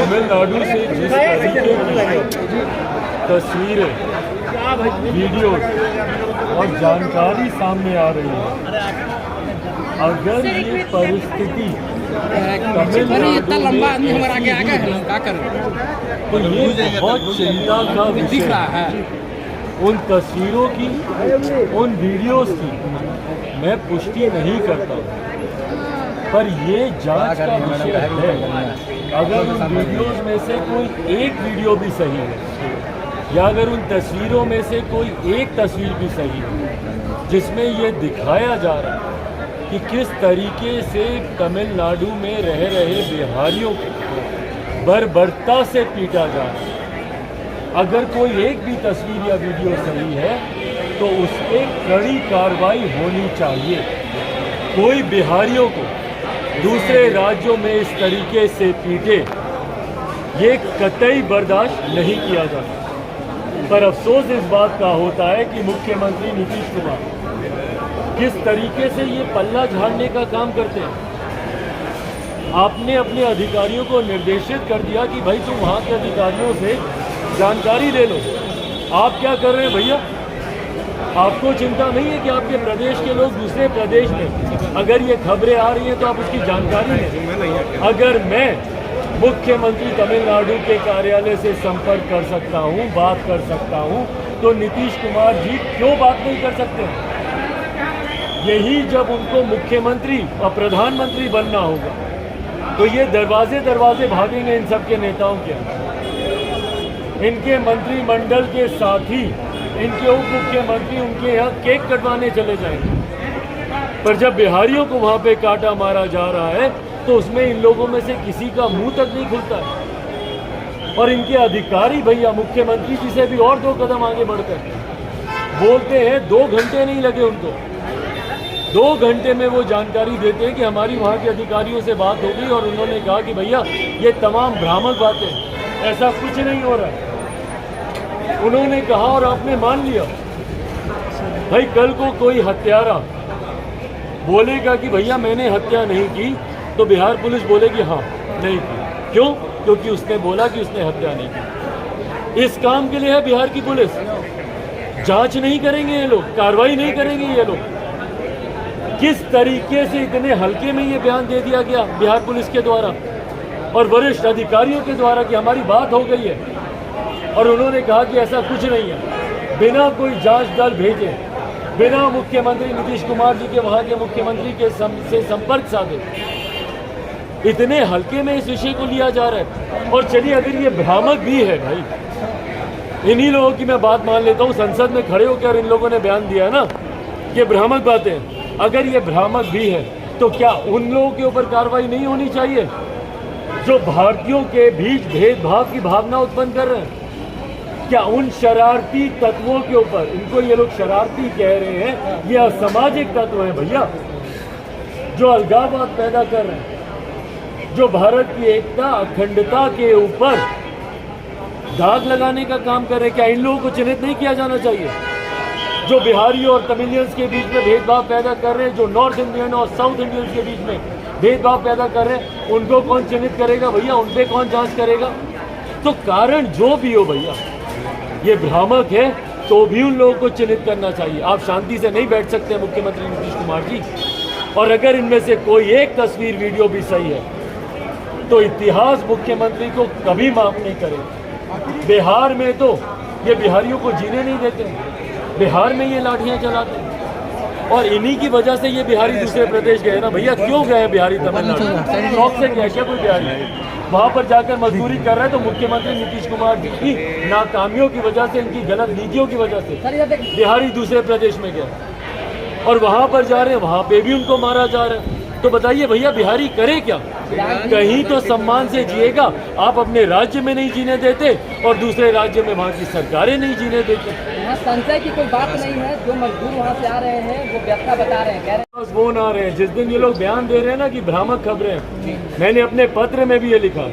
तमिलनाडु से जिस तरीके की तस्वीरें, वीडियोस और जानकारी सामने आ रही है, अगर ये परिस्थिति तमिलनाडु तो ये बहुत चिंता का विषय है। उन तस्वीरों की, उन वीडियोस की मैं पुष्टि नहीं करता, पर ये जांच का विषय है। अगर उन वीडियोस में से कोई एक वीडियो भी सही है, या अगर उन तस्वीरों में से कोई एक तस्वीर भी सही है जिसमें ये दिखाया जा रहा है कि किस तरीके से तमिलनाडु में रह रहे बिहारियों को बर्बरता से पीटा जा रहा है, अगर कोई एक भी तस्वीर या वीडियो सही है तो उस पर कड़ी कार्रवाई होनी चाहिए। कोई बिहारियों को दूसरे राज्यों में इस तरीके से पीटे, ये कतई बर्दाश्त नहीं किया जाता। पर अफसोस इस बात का होता है कि मुख्यमंत्री नीतीश कुमार किस तरीके से ये पल्ला झाड़ने का काम करते हैं। आपने अपने अधिकारियों को निर्देशित कर दिया कि भाई तुम वहाँ के अधिकारियों से जानकारी ले लो। आप क्या कर रहे हैं भैया? आपको चिंता नहीं है कि आपके प्रदेश के लोग दूसरे प्रदेश में अगर ये खबरें आ रही हैं तो आप उसकी जानकारी लें। अगर मैं मुख्यमंत्री तमिलनाडु के कार्यालय से संपर्क कर सकता हूँ, बात कर सकता हूँ, तो नीतीश कुमार जी क्यों बात नहीं कर सकते? यही जब उनको मुख्यमंत्री और प्रधानमंत्री बनना होगा तो ये दरवाजे दरवाजे भागेंगे इन सब के नेताओं के, इनके मंत्रिमंडल के साथी, इनके उप मुख्यमंत्री उनके यहाँ केक कटवाने चले जाएंगे। पर जब बिहारियों को वहाँ पे काटा मारा जा रहा है तो उसमें इन लोगों में से किसी का मुंह तक नहीं खुलता है। और इनके अधिकारी भैया मुख्यमंत्री जी से भी और 2 कदम आगे बढ़कर बोलते हैं, 2 घंटे नहीं लगे उनको, 2 घंटे में वो जानकारी देते हैं कि हमारी वहाँ के अधिकारियों से बात हो गई और उन्होंने कहा कि भैया ये तमाम भ्रामक बातें, ऐसा कुछ नहीं हो रहा है। उन्होंने कहा और आपने मान लिया। भाई कल को कोई हत्यारा बोलेगा कि भैया मैंने हत्या नहीं की, तो बिहार पुलिस बोलेगी हाँ नहीं की। क्यों? क्योंकि उसने बोला कि उसने हत्या नहीं की। इस काम के लिए है बिहार की पुलिस। जांच नहीं करेंगे ये लोग, कार्रवाई नहीं करेंगे ये लोग। किस तरीके से इतने हल्के में ये बयान दे दिया गया बिहार पुलिस के द्वारा और वरिष्ठ अधिकारियों के द्वारा कि हमारी बात हो गई है, और उन्होंने कहा कि ऐसा कुछ नहीं है। बिना कोई जांच दल भेजे, बिना मुख्यमंत्री नीतीश कुमार जी के वहाँ के मुख्यमंत्री के से संपर्क साधे, इतने हल्के में इस विषय को लिया जा रहा है। और चलिए अगर ये भ्रामक भी है भाई, इन्हीं लोगों की मैं बात मान लेता हूँ, संसद में खड़े होकर इन लोगों ने बयान दिया है ना कि भ्रामक बातें, अगर ये भ्रामक भी है तो क्या उन लोगों के ऊपर कार्रवाई नहीं होनी चाहिए जो भारतीयों के बीच भेदभाव की भावना उत्पन्न कर रहे हैं? क्या उन शरारती तत्वों के ऊपर, इनको ये लोग शरारती कह रहे हैं, ये असामाजिक तत्व हैं भैया, जो अलगाववाद पैदा कर रहे हैं, जो भारत की एकता अखंडता के ऊपर दाग लगाने का काम कर रहे हैं? क्या इन लोगों को चिन्हित नहीं किया जाना चाहिए? जो बिहारियों और तमिलियंस के बीच में भेदभाव पैदा कर रहे हैं, जो नॉर्थ इंडियन और साउथ इंडियंस के बीच में भेदभाव पैदा कर रहे हैं, उनको कौन चिन्हित करेगा भैया? उन पे कौन जांच करेगा? तो कारण जो भी हो भैया, ये भ्रामक है तो भी उन लोगों को चिन्हित करना चाहिए। आप शांति से नहीं बैठ सकते मुख्यमंत्री नीतीश कुमार जी। और अगर इनमें से कोई एक तस्वीर वीडियो भी सही है तो इतिहास मुख्यमंत्री को कभी माफ नहीं करेगा। बिहार में तो ये बिहारियों को जीने नहीं देते, बिहार में ये लाठियां चलाते हैं, और इन्हीं की वजह से ये बिहारी दूसरे प्रदेश गए ना भैया। क्यों गए बिहारी तमिलनाडु? शौक से गए क्या कोई बिहारी? वहाँ पर जाकर मजदूरी कर रहे हैं तो मुख्यमंत्री नीतीश कुमार जी की नाकामियों की वजह से, इनकी गलत नीतियों की वजह से बिहारी दूसरे प्रदेश में गए और वहाँ पर जा रहे हैं, वहाँ पे भी उनको मारा जा रहा है। तो बताइए भैया बिहारी करे क्या? कहीं तो सम्मान से जिएगा। आप अपने राज्य में नहीं जीने देते और दूसरे राज्य में वहाँ की सरकारें नहीं जीने देती। यहाँ संशय की कोई बात नहीं है। जो मजदूर वहाँ से आ रहे हैं वो व्यथा बता रहे हैं, कह रहे हैं फोन आ रहे हैं। जिस दिन ये लोग बयान दे रहे हैं ना कि भ्रामक खबरें हैं, मैंने अपने पत्र में भी ये लिखा,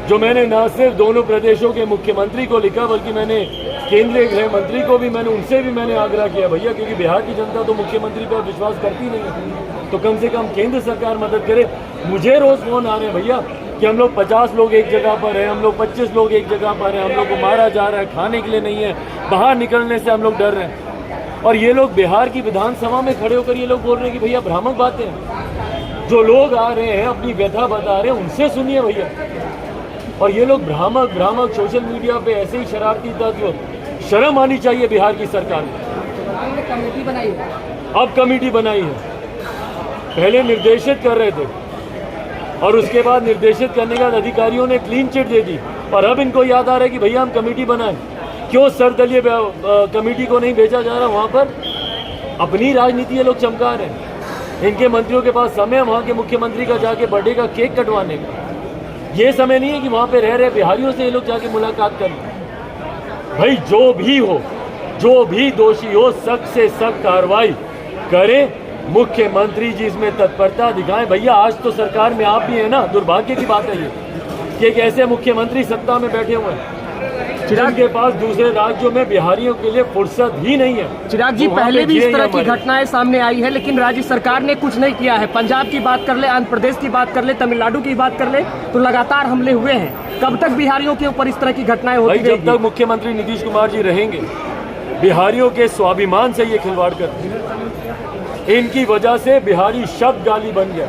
जो मैंने न सिर्फ दोनों प्रदेशों के मुख्यमंत्री को लिखा बल्कि मैंने केंद्रीय गृह मंत्री को भी उनसे भी मैंने आग्रह किया भैया, क्योंकि बिहार की जनता तो मुख्यमंत्री पर विश्वास करती नहीं है, तो कम से कम केंद्र सरकार मदद करे। मुझे रोज फोन आ रहे हैं भैया कि हम लोग 50 लोग एक जगह पर हैं, हम लोग 25 लोग एक जगह पर हैं, हम लोग को मारा जा रहा है, खाने के लिए नहीं है, बाहर निकलने से हम लोग डर रहे हैं। और ये लोग बिहार की विधानसभा में खड़े होकर ये लोग बोल रहे हैं कि भैया भ्रामक बातें हैं। जो लोग आ रहे हैं अपनी व्यथा बता रहे हैं, उनसे सुनिए भैया। और ये लोग भ्रामक सोशल मीडिया पे ऐसे ही शरारती तत्व, शर्म आनी चाहिए बिहार की सरकार को। कमेटी बनाई है, अब कमेटी बनाई है, पहले निर्देशित कर रहे थे और उसके बाद निर्देशित करने के बाद अधिकारियों ने क्लीन चिट दे दी और अब इनको याद आ रहा है कि भैया हम कमेटी बनाएं। क्यों सर्वदलीय कमेटी को नहीं भेजा जा रहा? वहाँ पर अपनी राजनीति ये लोग चमका रहे हैं। इनके मंत्रियों के पास समय वहाँ के मुख्यमंत्री का जाके बर्थडे का केक कटवाने का, ये समय नहीं है कि वहाँ पे रह रहे बिहारियों से ये लोग जाके मुलाकात कर लें। भाई जो भी हो, जो भी दोषी हो, सख्त से सख्त कार्रवाई करें। मुख्यमंत्री जी इसमें तत्परता दिखाएं। भैया आज तो सरकार में आप भी हैं ना, दुर्भाग्य की बात है ये कि एक ऐसे मुख्यमंत्री सत्ता में बैठे हुए हैं जिनके पास दूसरे राज्यों में बिहारियों के लिए फुर्सत ही नहीं है। चिराग जी, पहले भी इस तरह की घटनाएं सामने आई है लेकिन राज्य सरकार ने कुछ नहीं किया है। पंजाब की बात कर ले, आंध्र प्रदेश की बात कर ले, तमिलनाडु की बात कर ले, तो लगातार हमले हुए हैं। कब तक बिहारियों के ऊपर इस तरह की घटनाएं होती रहेंगी? जब तक मुख्यमंत्री नीतीश कुमार जी रहेंगे, बिहारियों के स्वाभिमान से ये खिलवाड़ करते हैं। इनकी वजह से बिहारी शब्द गाली बन गया,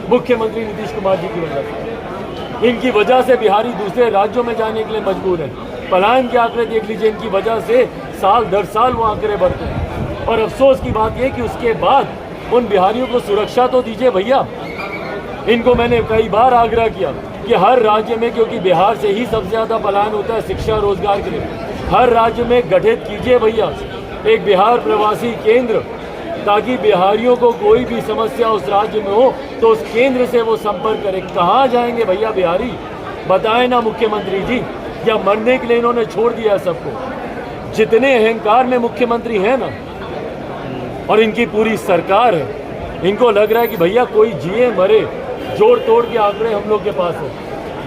मुख्यमंत्री नीतीश कुमार जी की वजह से। इनकी वजह से बिहारी दूसरे राज्यों में जाने के लिए मजबूर हैं। पलायन के आंकड़े देख लीजिए, इनकी वजह से साल दर साल वो आंकड़े बढ़ते हैं। और अफसोस की बात यह कि उसके बाद उन बिहारियों को सुरक्षा तो दीजिए भैया। इनको मैंने कई बार आग्रह किया कि हर राज्य में, क्योंकि बिहार से ही सबसे ज़्यादा पलायन होता है शिक्षा रोजगार के लिए, हर राज्य में गठित कीजिए भैया एक बिहार प्रवासी केंद्र, ताकि बिहारियों को कोई भी समस्या उस राज्य में हो तो उस केंद्र से वो संपर्क करें। कहाँ जाएंगे भैया बिहारी? बताएं ना मुख्यमंत्री जी, या मरने के लिए इन्होंने छोड़ दिया सबको। जितने अहंकार में मुख्यमंत्री हैं ना और इनकी पूरी सरकार है, इनको लग रहा है कि भैया कोई जिए मरे, जोड़ तोड़ के आंकड़े हम लोग के पास है।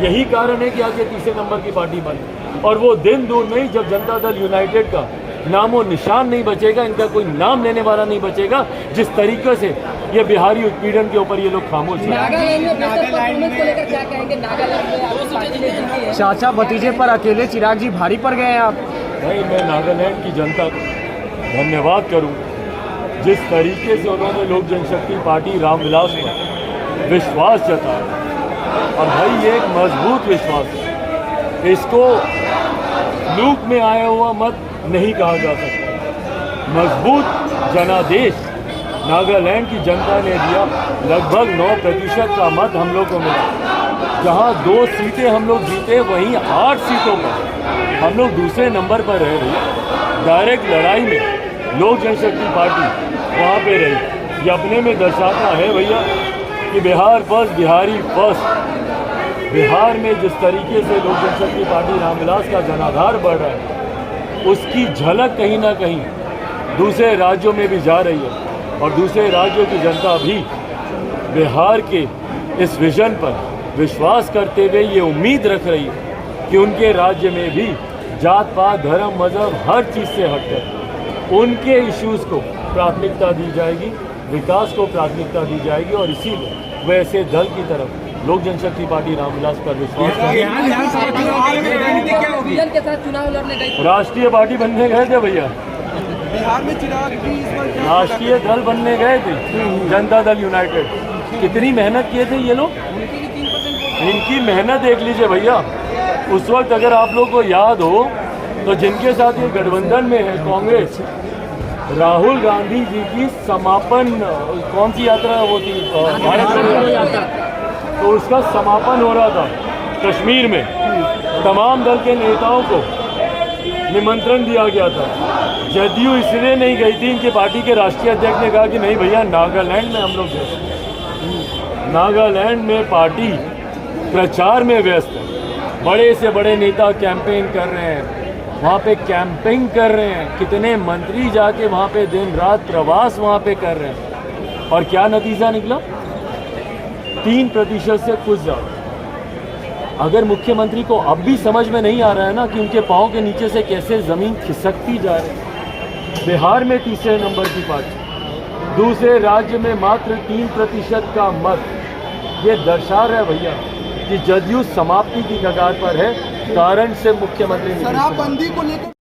यही कारण है कि आज ये तीसरे नंबर की पार्टी बनी। और वो दिन दूर नहीं जब जनता दल यूनाइटेड का नामो निशान नहीं बचेगा, इनका कोई नाम लेने वाला नहीं बचेगा। जिस तरीके से ये बिहारी उत्पीड़न के ऊपर ये लोग खामोश हैं। चाचा भतीजे पर अकेले चिराग जी भारी पड़ गए हैं आप। भाई मैं नागालैंड की जनता को धन्यवाद करूं, जिस तरीके से उन्होंने लोक जनशक्ति पार्टी रामविलास पर विश्वास जताया। और भाई ये एक मजबूत विश्वास है, इसको लूप में आया हुआ मत नहीं कहा जा सकता। मजबूत जनादेश नागालैंड की जनता ने दिया। लगभग 9% का मत हम लोग को मिला। जहां 2 सीटें हम लोग जीते, वहीं 8 सीटों पर हम लोग दूसरे नंबर पर रह रही। डायरेक्ट लड़ाई में लोक जनशक्ति पार्टी वहां पे रही। ये अपने में दर्शाता है भैया कि बिहार फर्स्ट, बिहारी फर्स्ट। बिहार में जिस तरीके से लोक जनशक्ति पार्टी रामविलास का जनाधार बढ़ रहा है, उसकी झलक कहीं ना कहीं दूसरे राज्यों में भी जा रही है। और दूसरे राज्यों की जनता भी बिहार के इस विजन पर विश्वास करते हुए ये उम्मीद रख रही है कि उनके राज्य में भी जात पात, धर्म, मजहब हर चीज़ से हटकर उनके इश्यूज़ को प्राथमिकता दी जाएगी, विकास को प्राथमिकता दी जाएगी। और इसीलिए वैसे दल की तरफ लोक जनशक्ति पार्टी रामविलास पर विश्वास राष्ट्रीय पार्टी बनने गए थे भैया। बिहार में चिराग जी राष्ट्रीय दल बनने गए थे, जनता दल यूनाइटेड। कितनी मेहनत किए थे ये लोग, इनकी मेहनत देख लीजिए भैया। उस वक्त अगर आप लोग को याद हो तो जिनके साथ ये गठबंधन में है कांग्रेस, राहुल गांधी जी की समापन कौन सी यात्रा वो थी, भारत जोड़ो यात्रा, तो उसका समापन हो रहा था कश्मीर में। तमाम दल के नेताओं को निमंत्रण दिया गया था। जदयू इसलिए नहीं गई थी, इनके पार्टी के राष्ट्रीय अध्यक्ष ने कहा कि नहीं भैया नागालैंड में हम लोग गए। नागालैंड में पार्टी प्रचार में व्यस्त है। बड़े से बड़े नेता कैंपेन कर रहे हैं, वहाँ पे कैंपिंग कर रहे हैं, कितने मंत्री जाके वहाँ पे दिन रात प्रवास वहाँ पे कर रहे हैं, और क्या नतीजा निकला? 3% से कुछ ज़्यादा। अगर मुख्यमंत्री को अब भी समझ में नहीं आ रहा है ना कि उनके पाँव के नीचे से कैसे ज़मीन खिसकती जा रही है। बिहार में तीसरे नंबर की पार्टी, दूसरे राज्य में मात्र 3% का मत, ये दर्शा रहा है भैया कि जदयू समाप्ति की कगार पर है। कारण से मुख्यमंत्री शराबबंदी को लेकर